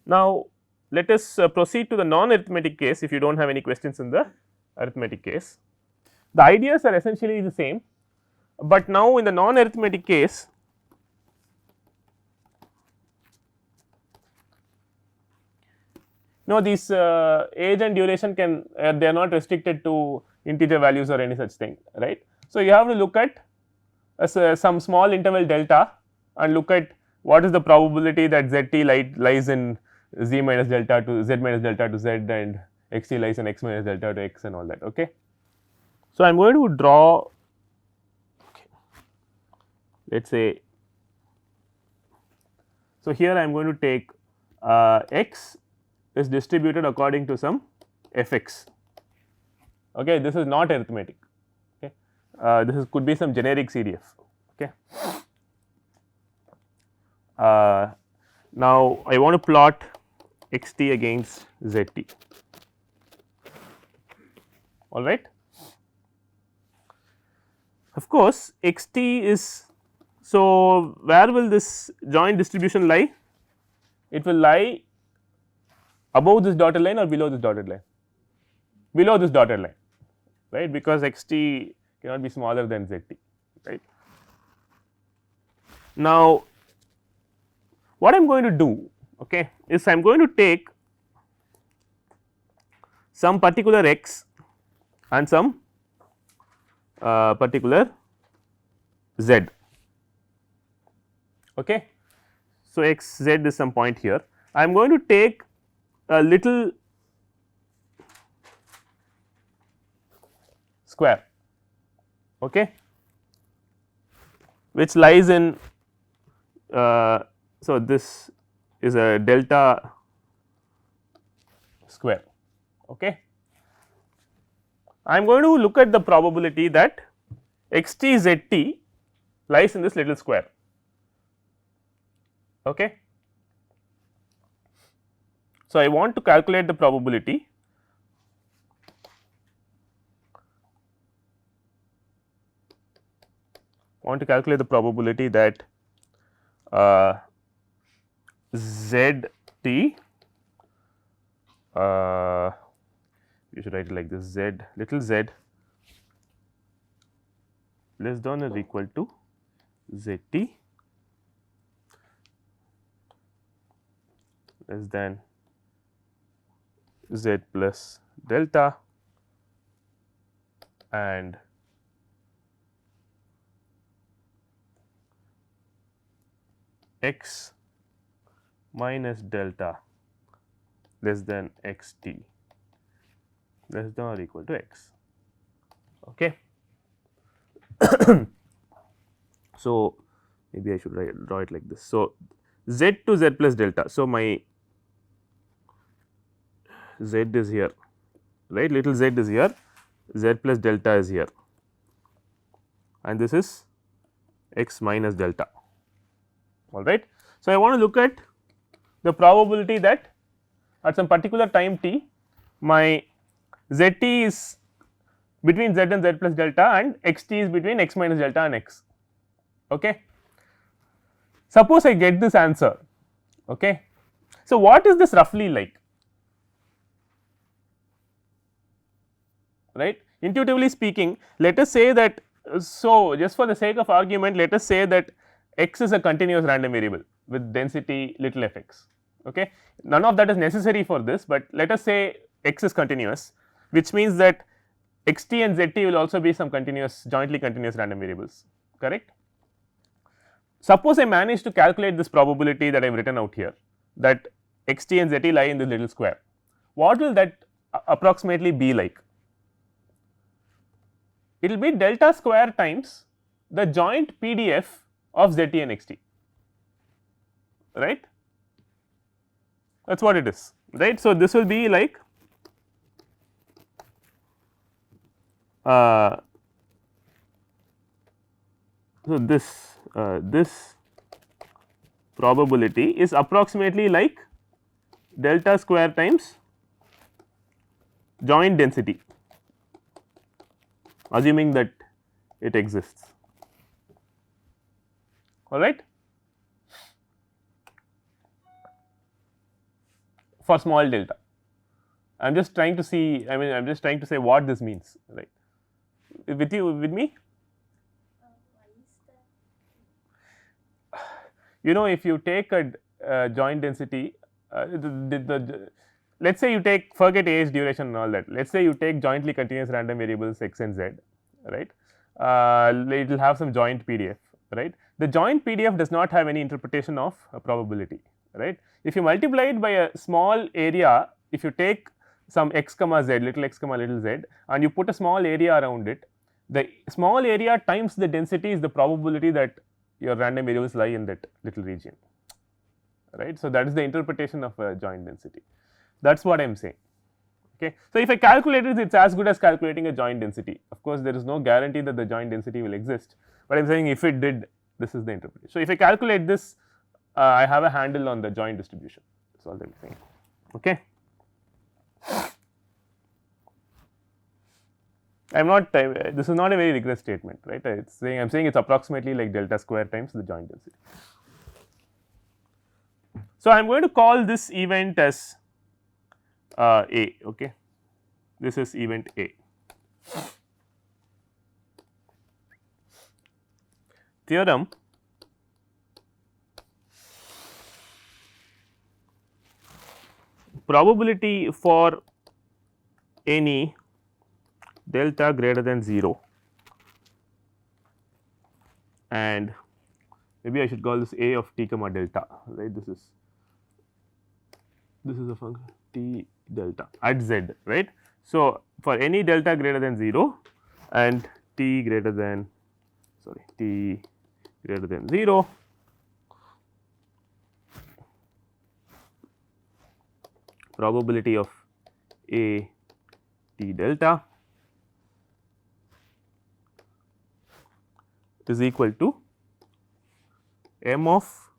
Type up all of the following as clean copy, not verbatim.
Now, let us proceed to the non arithmetic case if you do not have any questions in the arithmetic case. The ideas are essentially the same, but now in the non arithmetic case now these age and duration can they are not restricted to integer values or any such thing, right. So, you have to look at some small interval delta and look at what is the probability that z t lies in z minus delta to z minus delta to z and x t lies in x minus delta to x and all that. Okay. So, I am going to draw, let us say, so here I am going to take x is distributed according to some f x. Okay. This is not arithmetic. Okay. This is could be some generic CDF. Okay. Now, I want to plot x t against z t, all right. Of course, x t is, so where will this joint distribution lie? It will lie above this dotted line or below this dotted line? Below this dotted line, right, because x t cannot be smaller than z t, right. Now, what I am going to do, okay, is I am going to take some particular x and some particular z, okay. So, x z is some point here. I am going to take a little square, okay, which lies in so this is a delta square, okay. I am going to look at the probability that x t z t lies in this little square, okay. So, I want to calculate the probability that z t you should write it like this, z little z less than or equal to z t less than z plus delta and x minus delta less than x t less than or equal to x, okay. So, maybe I should draw it like this. So, z to z plus delta. So, my z is here, right, little z is here, z plus delta is here and this is x minus delta, all right. So, I want to look at the probability that at some particular time t my z t is between z and z plus delta and x t is between x minus delta and x, okay. Suppose I get this answer, okay. So, what is this roughly like, right. Intuitively speaking, let us say that, so just for the sake of argument, let us say that x is a continuous random variable with density little f x, okay. None of that is necessary for this, but let us say x is continuous, which means that x t and z t will also be some continuous jointly continuous random variables, correct. Suppose I manage to calculate this probability that I have written out here, that x t and z t lie in this little square, what will that approximately be like? It will be delta square times the joint PDF of z t and x t, right, that is what it is, right. So, this will be like so this probability is approximately like delta square times joint density, assuming that it exists, all right. for small delta. I am just trying to see, I mean I am just trying to say what this means, right. With you, with me? Why is that? You know, if you take a joint density, let us say you take, forget age, duration and all that, let us say you take jointly continuous random variables x and z, right. It will have some joint PDF, right. The joint PDF does not have any interpretation of a probability, right. If you multiply it by a small area, if you take some x comma z, little x comma little z, and you put a small area around it, the small area times the density is the probability that your random variables lie in that little region, right. So, that is the interpretation of a joint density, that is what I am saying. Okay. So, if I calculate it, it is as good as calculating a joint density. Of course, there is no guarantee that the joint density will exist, but I am saying if it did, this is the interpretation. So, if I calculate this, I have a handle on the joint distribution, that is all I am saying. Okay. I am not, this is not a very rigorous statement, right. It's saying, I am saying it is approximately like delta square times the joint density. So, I am going to call this event as A, okay. This is event A. Theorem probability for any delta greater than 0, and maybe I should call this A of t comma delta, right. This is a function t delta at z, right. So, for any delta greater than 0 and t greater than 0, probability of A t delta is equal to m of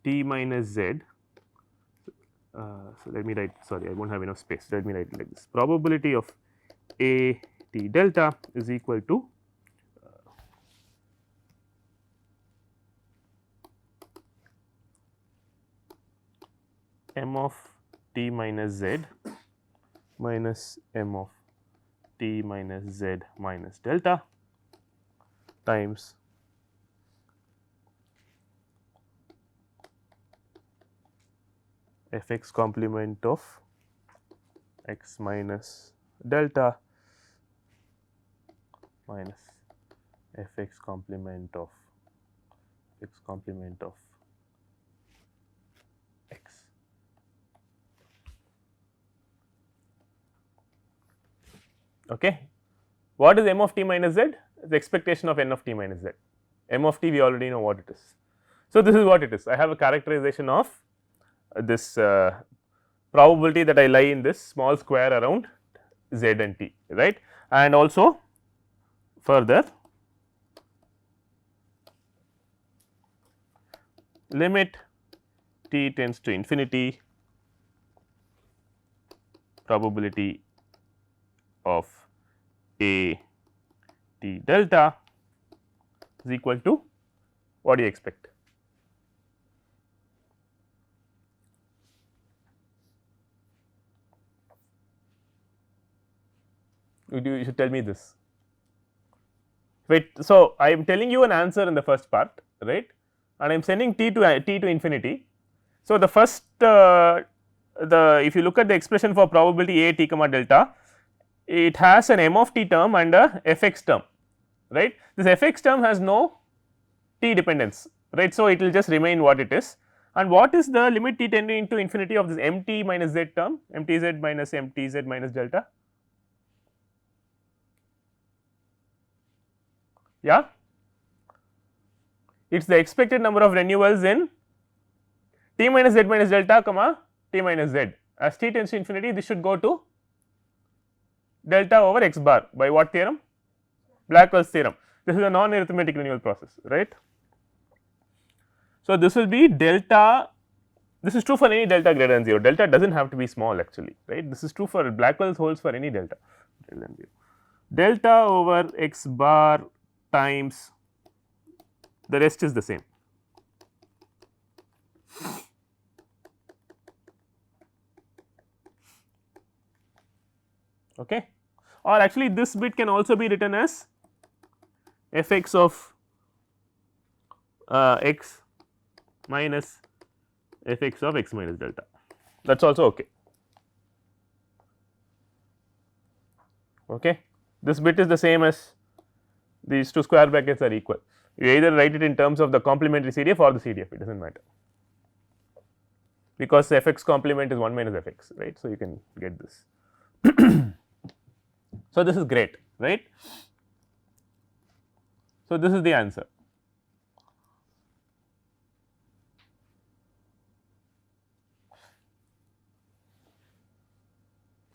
t minus z. So, let me write, sorry, I will not have enough space, let me write it like this. Probability of A t delta is equal to m of t minus z minus m of t minus z minus delta times f x complement of x minus delta minus f x complement of x. Okay. What is m of t minus z? The expectation of n of t minus z. M of t we already know what it is. So, this is what it is. I have a characterization of this probability that I lie in this small square around z and t, right, and also further limit t tends to infinity, probability of A t delta is equal to, what do you expect? You should tell me this. Wait, so I am telling you an answer in the first part, right, and I am sending t to infinity. So, the first if you look at the expression for probability A t comma delta, it has an m of t term and a f x term, right. This f x term has no t dependence, right. So, it will just remain what it is, and what is the limit t tending to infinity of this m t minus z term, m t z minus m t z minus delta? Yeah, it is the expected number of renewals in t minus z minus delta comma t minus z. As t tends to infinity, this should go to delta over x bar by what theorem? Blackwell's theorem. This is a non arithmetic renewal process, right. So, this will be delta, this is true for any delta greater than 0, delta does not have to be small actually, right. This is true for Blackwell's holds for any delta greater than 0, delta over x bar times the rest is the same. okay. Or actually this bit can also be written as f x of x minus f x of x minus delta, that is also okay. Okay. This bit is the same as these two square brackets are equal, you either write it in terms of the complementary CDF or the CDF, it does not matter, because f x complement is 1 minus f x, right. So, you can get this. So, this is great, right. So, this is the answer.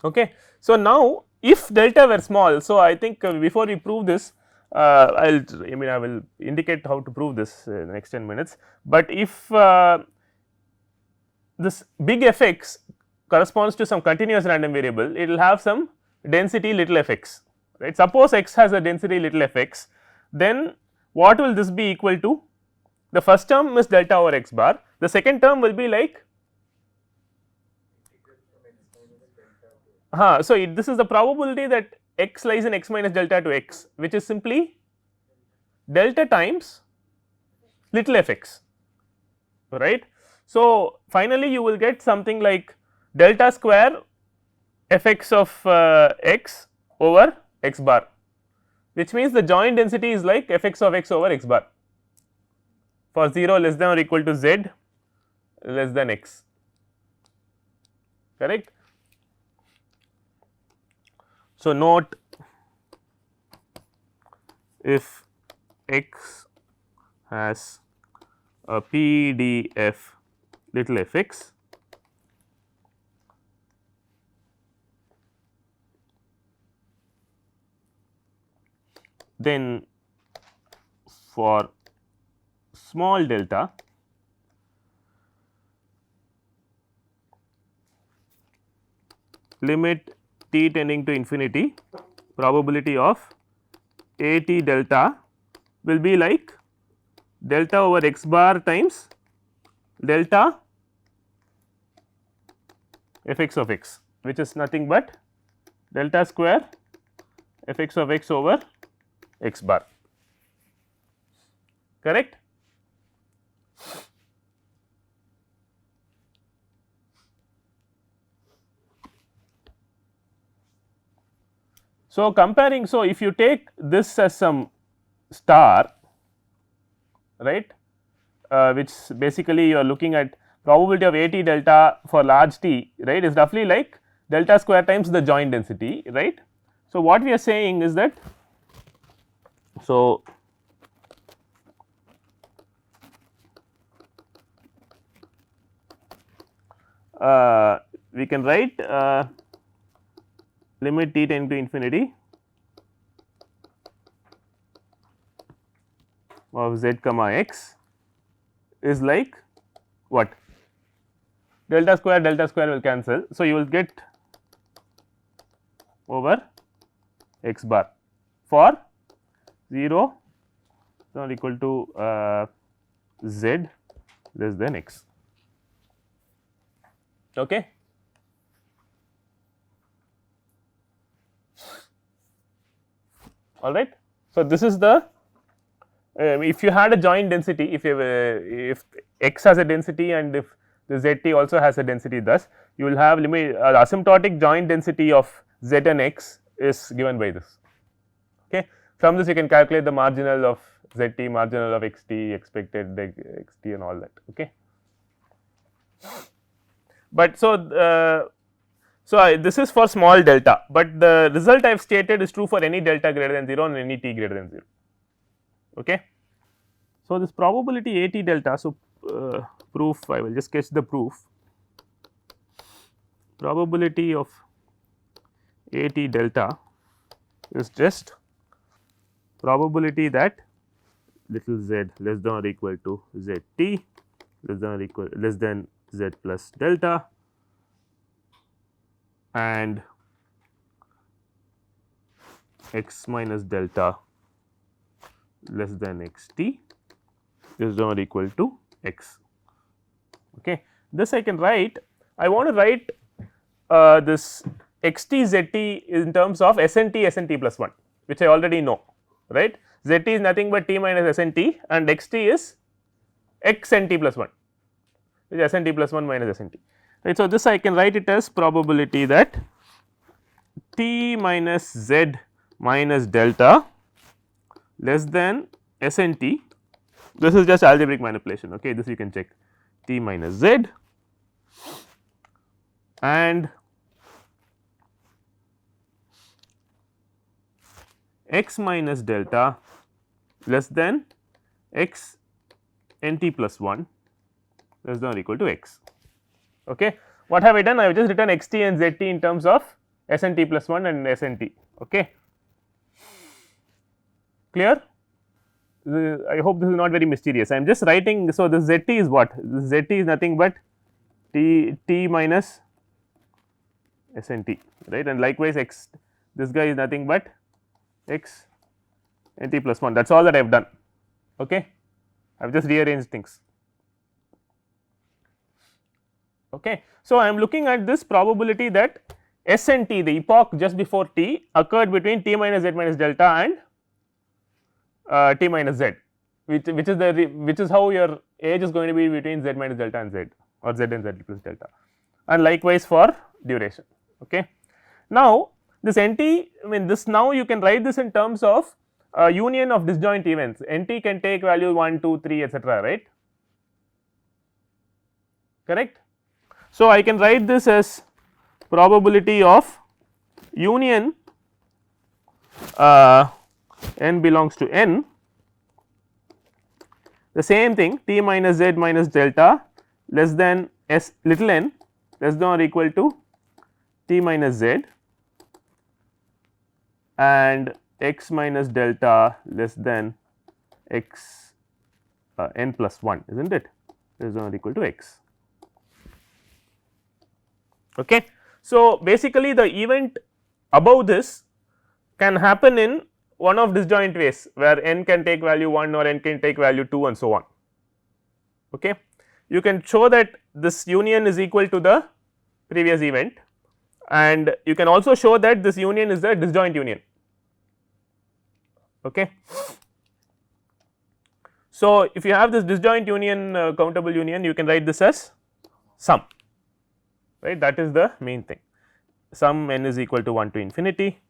Okay. So, now if delta were small, so I think before we prove this, I will indicate how to prove this in the next 10 minutes, but if this big f x corresponds to some continuous random variable, it will have some density little f x, right. Suppose x has a density little f x, then what will this be equal to? The first term is delta over x bar, the second term will be like so this is the probability that x lies in x minus delta to x, which is simply delta times little f x, right. So, finally, you will get something like delta square f x of x over x bar, which means the joint density is like f x of x over x bar for 0 less than or equal to z less than x, correct. So, note if x has a PDF little f x, then for small delta limit t tending to infinity, probability of a t delta will be like delta over x bar times delta f x of x, which is nothing but delta square f x of x over x bar, correct. So, comparing, so if you take this as some star, right, which basically you are looking at probability of a t delta for large t, right, is roughly like delta square times the joint density, right. So, what we are saying is that, so we can write limit t tending to infinity of z comma x is like what? Delta square will cancel. So, you will get over x bar for 0 not equal to z less than x, okay. All right. So, this is the if you had a joint density, if x has a density and if the z t also has a density, thus you will have limit asymptotic joint density of z and x is given by this, okay. From this you can calculate the marginal of z t, marginal of x t, expected x t and all that, okay. But so, this is for small delta, but the result I have stated is true for any delta greater than 0 and any t greater than 0, okay. So, this probability a t delta, so proof, I will just sketch the proof. Probability of a t delta is just probability that little z less than or equal to z t less than z plus delta and x minus delta less than x t is not equal to x, okay. This I can write, I want to write this xt zt in terms of snt plus 1, which I already know, right. Zt is nothing but t minus snt and xt is x nt plus 1, which is snt plus 1 minus snt, right. So, this I can write it as probability that t minus z minus delta less than snt, this is just algebraic manipulation, okay. This you can check, t minus z and x minus delta less than x nt plus 1 less than or equal to x, okay. What have I done? I have just written xt and zt in terms of snt plus 1 and snt, okay. Clear? I hope this is not very mysterious. I am just writing. So, this zt is what? This zt is nothing but t minus snt, right, and likewise x, this guy is nothing but x nt plus 1, that is all that I have done, okay. I have just rearranged things, okay. So, I am looking at this probability that snt, the epoch just before t, occurred between t minus z minus delta and t minus z, which is how your age is going to be between z minus delta and z, or z and z plus delta, and likewise for duration, okay. Now, this nt, I mean this, now you can write this in terms of union of disjoint events, nt can take value 1, 2, 3 etcetera, right, correct. So, I can write this as probability of union n belongs to n, the same thing t minus z minus delta less than s little n less than or equal to t minus z and x minus delta less than x n plus 1, is not it, less than or equal to x, okay. So, basically the event above this can happen in one of disjoint ways, where n can take value 1 or n can take value 2 and so on, okay. You can show that this union is equal to the previous event, and you can also show that this union is a disjoint union, okay. So, if you have this disjoint union, countable union, you can write this as sum, right, that is the main thing, sum n is equal to 1 to infinity,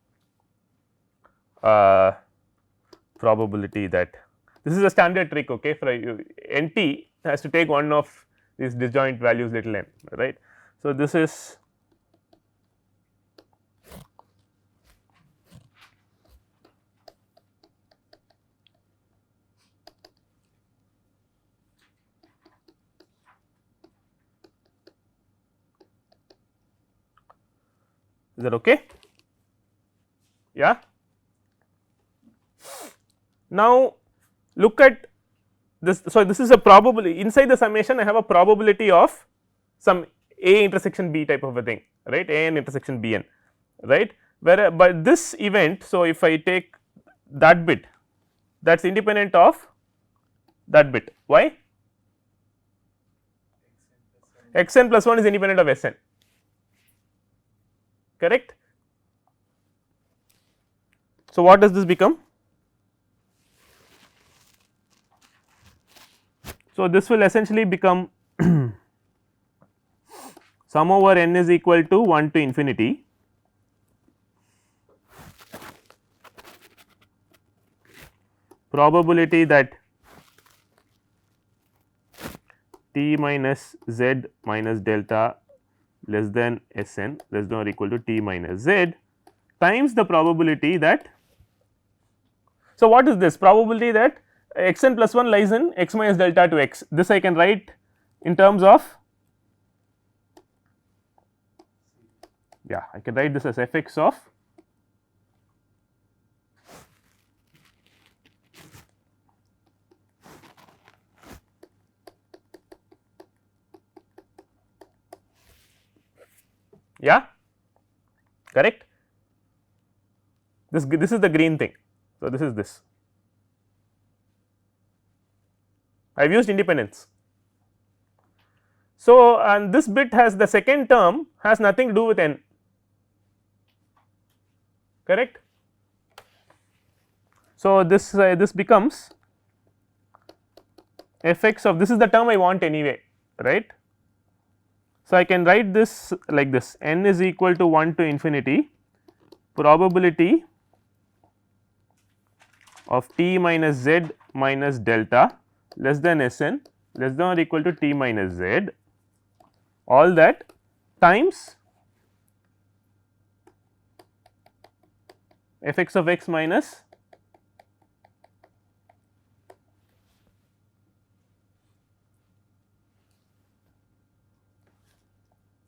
probability that this is a standard trick, okay, for nt has to take one of these disjoint values little n, right. So, this is is that okay? Yeah. Now, look at this. So, this is a probability inside the summation, I have a probability of some a intersection b type of a thing, right, a n intersection b n, right, where but this event. So, if I take that bit, that is independent of that bit, why? x n plus 1 is independent of s n, correct. So, what does this become? So, this will essentially become sum over n is equal to 1 to infinity probability that t minus z minus delta less than s n less than or equal to t minus z times the probability that. So, what is this probability that x n plus 1 lies in x minus delta to x, this I can write in terms of, yeah, I can write this as f x of yeah, correct. This is the green thing. So, this is this. I have used independence. So, and this bit has the second term has nothing to do with n, correct. So, this becomes f(x) of, this is the term I want anyway, right. So, I can write this like this, n is equal to 1 to infinity probability of t minus z minus delta less than Sn less than or equal to t minus z, all that times f(x) of x minus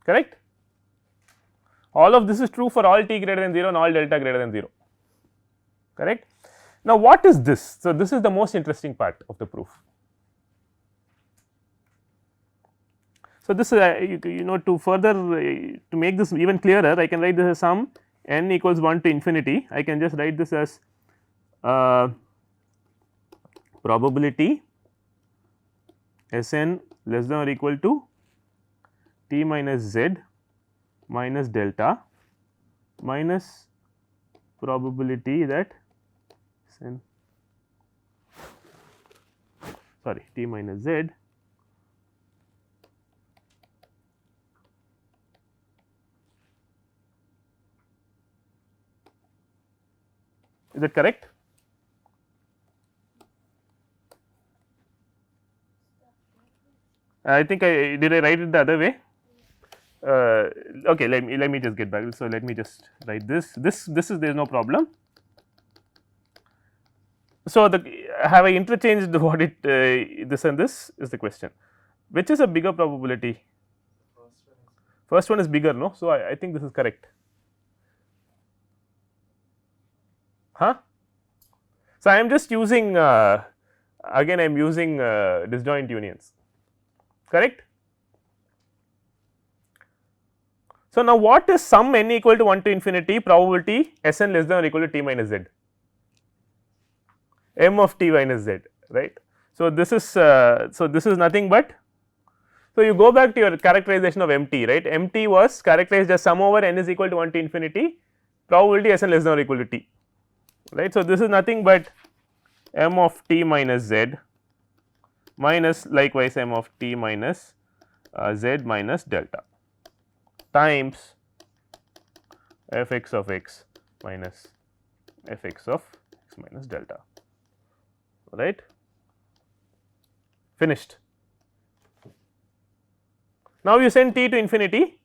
correct. All of this is true for all t greater than 0 and all delta greater than 0, correct. Now, what is this? So, this is the most interesting part of the proof. So, this you know, to further to make this even clearer, I can write this as sum n equals 1 to infinity. I can just write this as probability Sn less than or equal to t minus z minus delta minus probability that Sn sorry t minus z is that correct? I think did I write it the other way? Okay, let me just get back. So, let me just write this is there is no problem. So, have I interchanged what it this and this is the question, which is a bigger probability? First one is bigger, no. So, I think this is correct, huh. So, I am just using again I am using disjoint unions, correct. So, now what is sum n equal to 1 to infinity probability Sn less than or equal to t minus z, m of t minus z, right. So, this is nothing but, so you go back to your characterization of MT, right. MT was characterized as sum over n is equal to 1 to infinity probability Sn less than or equal to t, right. So, this is nothing but m of t minus z minus likewise m of t minus z minus delta times f(x) of x minus f(x) of x minus delta, right, finished. Now, you send t to infinity,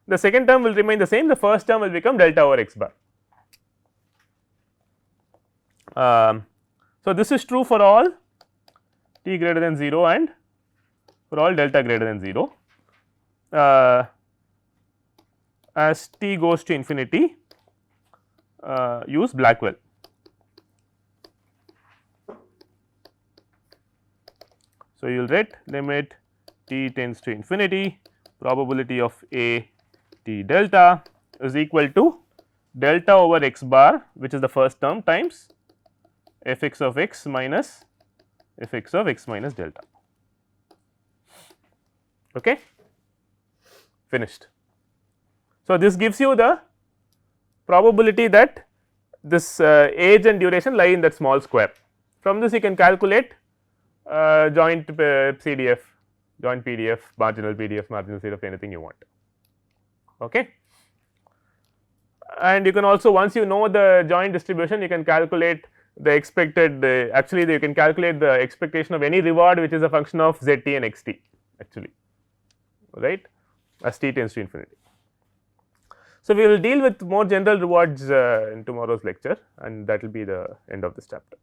the second term will remain the same, the first term will become delta over x bar. So, this is true for all t greater than 0 and for all delta greater than 0. As t goes to infinity, use Blackwell. So, you will write limit t tends to infinity probability of a t delta is equal to delta over x bar, which is the first term, times f(x) of x minus f(x) of x minus delta, okay, finished. So, this gives you the probability that this age and duration lie in that small square. From this you can calculate joint CDF, joint PDF, marginal PDF, marginal CDF, anything you want, okay. And you can also, once you know the joint distribution, you can calculate the expected actually you can calculate the expectation of any reward which is a function of zt and xt actually, right, as t tends to infinity. So, we will deal with more general rewards in tomorrow's lecture, and that will be the end of this chapter.